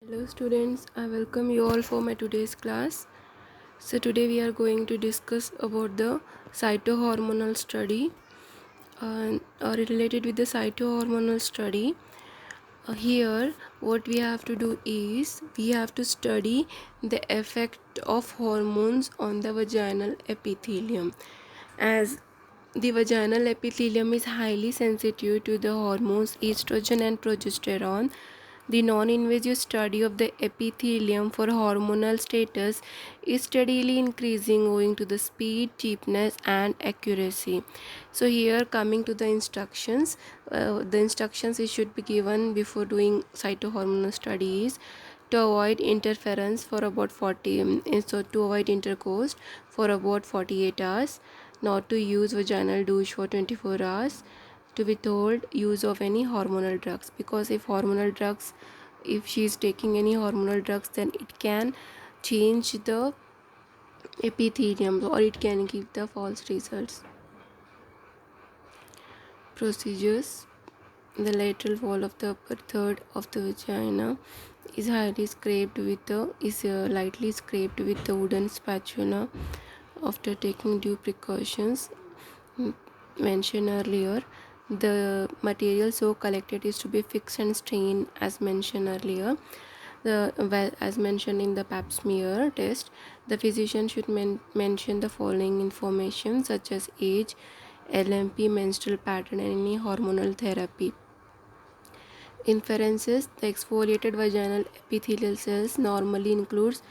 Hello students, I welcome you all for my today's class. So today we are going to discuss about the cytohormonal study or related with the cytohormonal study. Here what we have to do is we have to study the effect of hormones on the vaginal epithelium. As the vaginal epithelium is highly sensitive to the hormones estrogen and progesterone. The non-invasive study of the epithelium for hormonal status is steadily increasing owing to the speed, cheapness and accuracy. So here coming to the instructions, the instructions it should be given before doing cytohormonal studies to avoid interference for about 40 so to avoid intercourse for about 48 hours, not to use vaginal douche for 24 hours, to withhold use of any hormonal drugs, because if she is taking any hormonal drugs then it can change the epithelium or it can give the false results. Procedures: the lateral wall of the upper third of the vagina is lightly scraped with the wooden spatula after taking due precautions mentioned earlier. The material so collected is to be fixed and strained as mentioned earlier. As mentioned in the pap smear test, the physician should mention the following information such as age, LMP, menstrual pattern and any hormonal therapy. Inferences: the exfoliated vaginal epithelial cells normally includes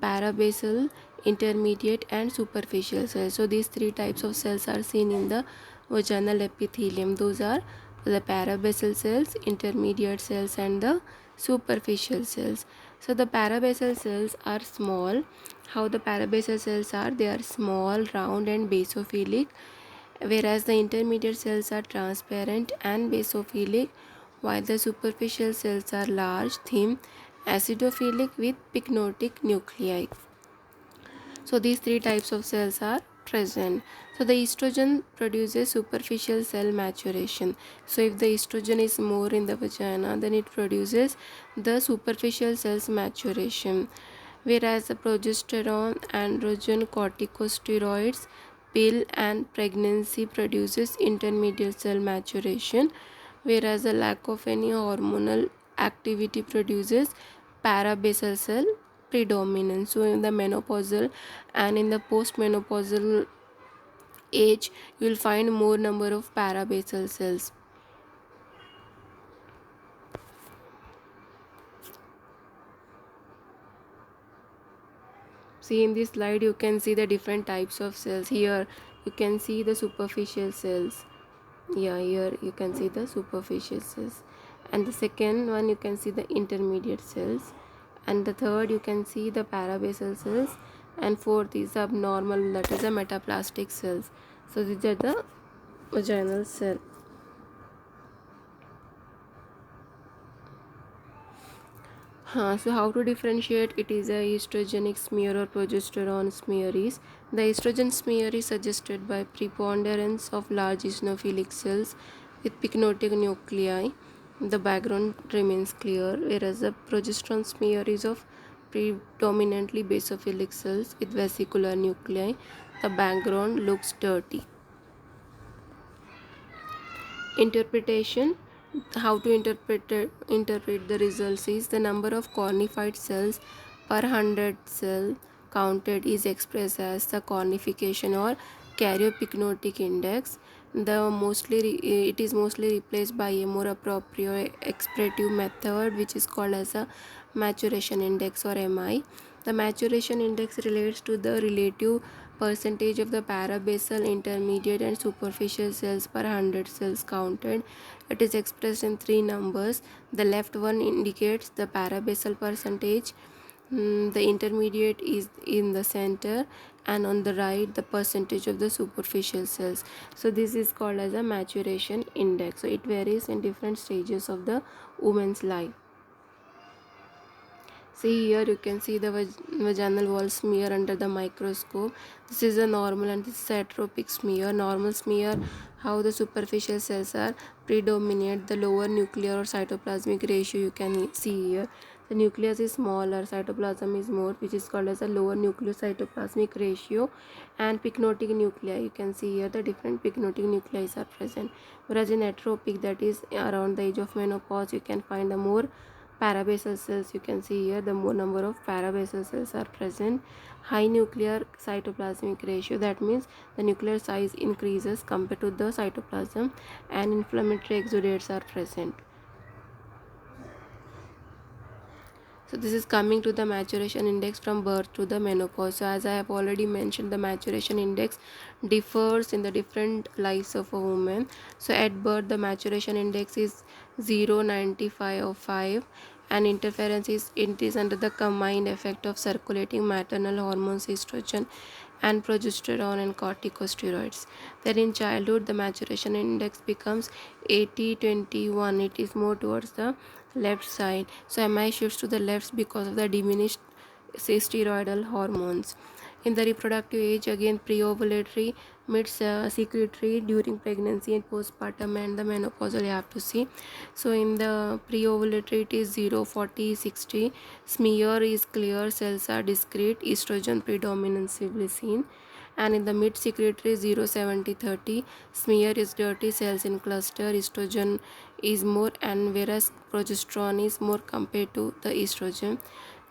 parabasal, intermediate and superficial cells. So these three types of cells are seen in the vaginal epithelium. Those are the parabasal cells, intermediate cells and the superficial cells. So the parabasal cells are small. How the parabasal cells are? They are small, round and basophilic, whereas the intermediate cells are transparent and basophilic, while the superficial cells are large, thin, acidophilic with pycnotic nuclei. So these three types of cells are present. So the estrogen produces superficial cell maturation. So if the estrogen is more in the vagina, then it produces the superficial cells maturation, whereas the progesterone, androgen, corticosteroids, pill and pregnancy produces intermediate cell maturation, whereas the lack of any hormonal activity produces parabasal cell predominance. So in the menopausal and in the postmenopausal age, you will find more number of parabasal cells. See in this slide you can see the different types of cells. Here you can see the superficial cells. Yeah, here you can see the superficial cells, and the second one you can see the intermediate cells, and the third you can see the parabasal cells, and fourth is abnormal, that is the metaplastic cells. So these are the vaginal cell. So how to differentiate it is a estrogenic smear or progesterone smear is: the estrogen smear is suggested by preponderance of large eosinophilic cells with pycnotic nuclei. The background remains clear, whereas the progesterone smear is of predominantly basophilic cells with vesicular nuclei. The background looks dirty. Interpretation: how to interpret the results is: the number of cornified cells per 100 cell counted is expressed as the cornification or karyopyknotic index. It is mostly replaced by a more appropriate expressive method which is called as a maturation index or MI. The maturation index relates to the relative percentage of the parabasal, intermediate and superficial cells per 100 cells counted. It is expressed in three numbers. The left one indicates the parabasal percentage, the intermediate is in the center, and on the right the percentage of the superficial cells. So this is called as a maturation index. So it varies in different stages of the woman's life. See here you can see the vaginal wall smear under the microscope. This is a normal and this is a heteropic smear. Normal smear, how the superficial cells are predominate, the lower nuclear or cytoplasmic ratio you can see here. The nucleus is smaller, cytoplasm is more, which is called as a lower nucleus-cytoplasmic ratio, and pycnotic nuclei. You can see here the different pycnotic nuclei are present. Whereas in atropic, that is around the age of menopause, you can find the more parabasal cells. You can see here the more number of parabasal cells are present. High nuclear cytoplasmic ratio, that means the nuclear size increases compared to the cytoplasm, and inflammatory exudates are present. So this is coming to the maturation index from birth to the menopause. So as I have already mentioned, the maturation index differs in the different lives of a woman. So at birth, the maturation index is 0.95 or 5, and interference is under the combined effect of circulating maternal hormones estrogen and progesterone and corticosteroids. Then in childhood, the maturation index becomes 80-21. It is more towards the left side. So MI shifts to the left because of the diminished steroidal hormones. In the reproductive age, again pre-ovulatory, mid-secretory, during pregnancy and postpartum, and the menopausal you have to see. So in the pre-ovulatory, it is 0, 40, 60. Smear is clear, cells are discrete, estrogen predominantly seen. And in the mid secretory, 0, 70, 30. Smear is dirty, cells in cluster, estrogen is more, and whereas progesterone is more compared to the estrogen.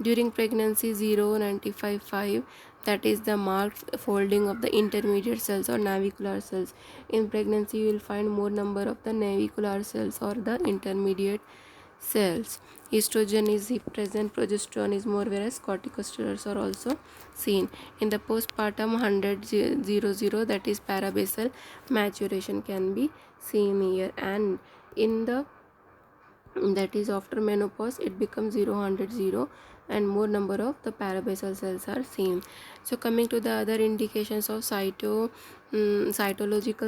During pregnancy, 0, 95, 5. That is the marked folding of the intermediate cells or navicular cells. In pregnancy, you will find more number of the navicular cells or the intermediate cells. Estrogen is present, progesterone is more, whereas corticosteroids are also seen. In the postpartum, 100-00, that is parabasal maturation can be seen here, and in the that is after menopause, it becomes 0, 100, 0, and more number of the parabasal cells are seen. So coming to the other indications of cytological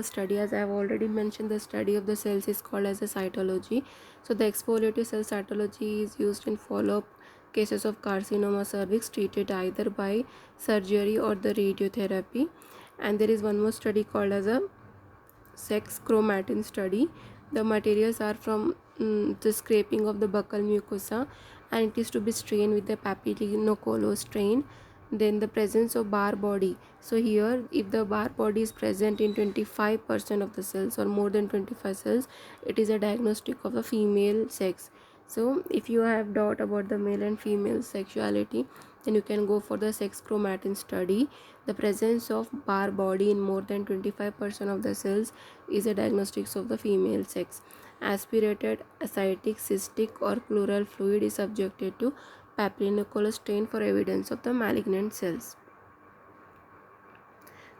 study, as I have already mentioned, the study of the cells is called as a cytology. So the exfoliative cell cytology is used in follow-up cases of carcinoma cervix treated either by surgery or the radiotherapy. And there is one more study called as a sex chromatin study. The materials are from the scraping of the buccal mucosa, and it is to be strained with the papillocollo strain. Then the presence of Barr body. So here, if the Barr body is present in 25% of the cells or more than 25 cells, it is a diagnostic of a female sex. So if you have doubt about the male and female sexuality, then you can go for the sex chromatin study. The presence of Barr body in more than 25% of the cells is a diagnostics of the female sex. Aspirated ascitic, cystic, or pleural fluid is subjected to papillocolor stain for evidence of the malignant cells.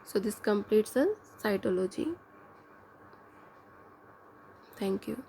So this completes the cytology. Thank you.